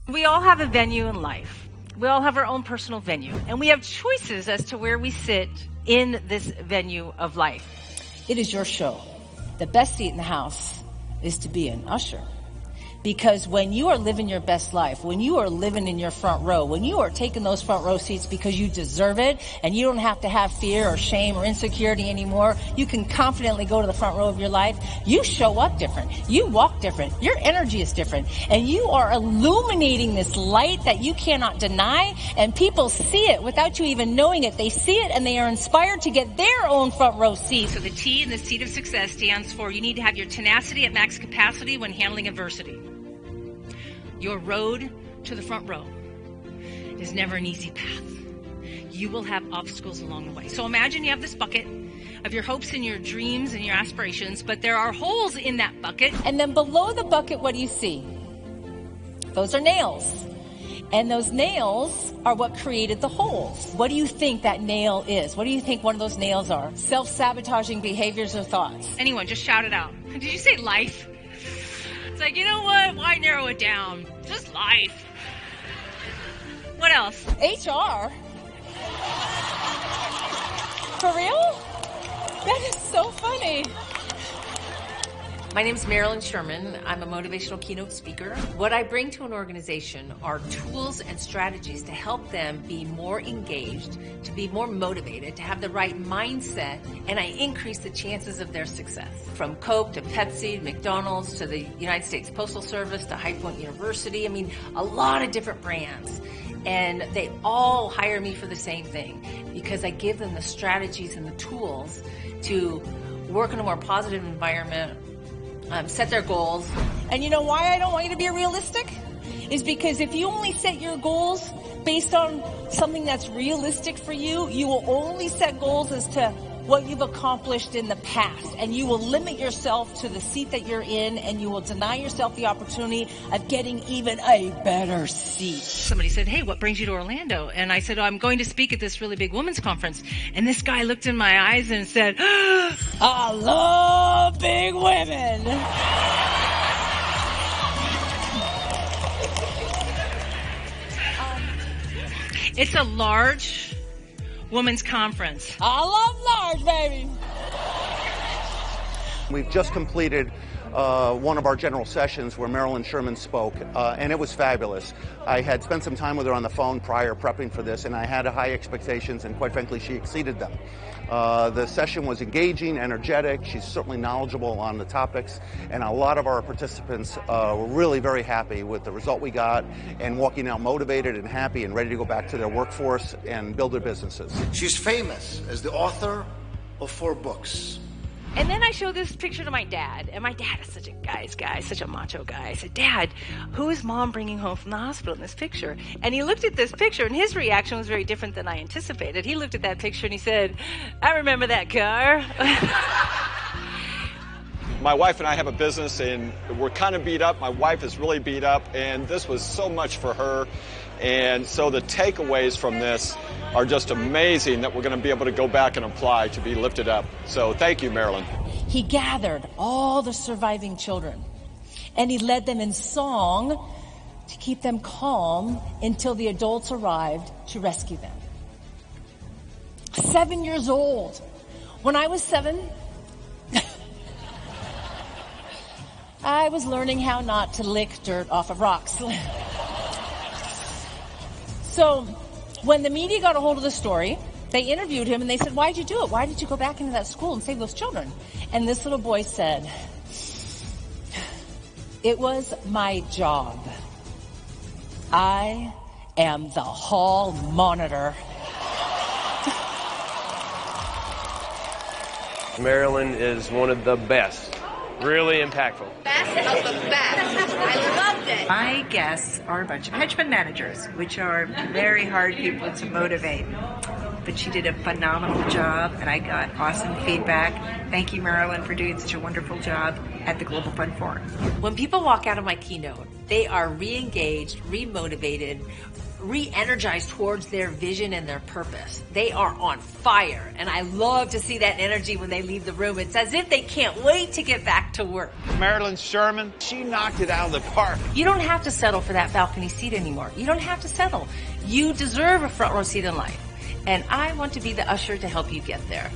We all have a venue in life. We all have our own personal venue, and we have choices as to where we sit in this venue of life. It is your show. The best seat in the house is to be an usher. Because when you are living your best life, when you are living in your front row, when you are taking those front row seats because you deserve it and you don't have to have fear or shame or insecurity anymore, you can confidently go to the front row of your life. You show up different. You walk different. Your energy is different. And you are illuminating this light that you cannot deny, and people see it without you even knowing it. They see it and they are inspired to get their own front row seat. So the T in the seat of success stands for you need to have your tenacity at max capacity when handling adversity. Your road to the front row is never an easy path. You will have obstacles along the way. So imagine you have this bucket of your hopes and your dreams and your aspirations, but there are holes in that bucket. And then below the bucket, what do you see? Those are nails. And those nails are what created the holes. What do you think that nail is? What do you think one of those nails are? Self-sabotaging behaviors or thoughts? Anyone, just shout it out. Did you say life? It's like, you know what? Why narrow it down? Just life. What else? HR? For real? That is so funny. My name is Marilyn Sherman. I'm a motivational keynote speaker. What I bring to an organization are tools and strategies to help them be more engaged, to be more motivated, to have the right mindset, and I increase the chances of their success. From Coke to Pepsi, to McDonald's, to the United States Postal Service, to High Point University. I mean, a lot of different brands. And they all hire me for the same thing because I give them the strategies and the tools to work in a more positive environment, set their goals. And you know why I don't want you to be realistic? Is because if you only set your goals based on something that's realistic for you, you will only set goals as to what you've accomplished in the past. And you will limit yourself to the seat that you're in, and you will deny yourself the opportunity of getting even a better seat. Somebody said, hey, what brings you to Orlando? And I said, oh, I'm going to speak at this really big women's conference. And this guy looked in my eyes and said, I love big women. It's a large women's conference. I love large, baby. We've just completed one of our general sessions where Marilyn Sherman spoke, and it was fabulous. I had spent some time with her on the phone prior prepping for this, and I had high expectations, and quite frankly, she exceeded them. The session was engaging, energetic. She's certainly knowledgeable on the topics, and a lot of our participants were really very happy with the result we got and walking out motivated and happy and ready to go back to their workforce and build their businesses. She's famous as the author of 4 books. And then I showed this picture to my dad, and my dad is such a guy's guy, such a macho guy. I said, Dad, who is Mom bringing home from the hospital in this picture? And he looked at this picture, and his reaction was very different than I anticipated. He looked at that picture, and he said, I remember that car. My wife and I have a business, and we're kind of beat up. My wife is really beat up, and this was so much for her. And so the takeaways from this are just amazing that we're going to be able to go back and apply to be lifted up. So thank you, Marilyn. He gathered all the surviving children, and he led them in song to keep them calm until the adults arrived to rescue them. 7 years old. When I was 7, I was learning how not to lick dirt off of rocks. So when the media got a hold of the story, they interviewed him and they said, why'd you do it? Why did you go back into that school and save those children? And this little boy said, it was my job. I am the hall monitor. Marilyn is one of the best. Really impactful. Best of the best. I loved it. My guests are a bunch of hedge fund managers, which are very hard people to motivate. But she did a phenomenal job, and I got awesome feedback. Thank you, Marilyn, for doing such a wonderful job at the Global Fund Forum. When people walk out of my keynote, they are re-engaged, re-motivated, re-energized towards their vision and their purpose. They are on fire, and I love to see that energy when they leave the room. It's as if they can't wait to get back to work. Marilyn Sherman, she knocked it out of the park. You don't have to settle for that balcony seat anymore. You don't have to settle. You deserve a front row seat in life. And I want to be the usher to help you get there.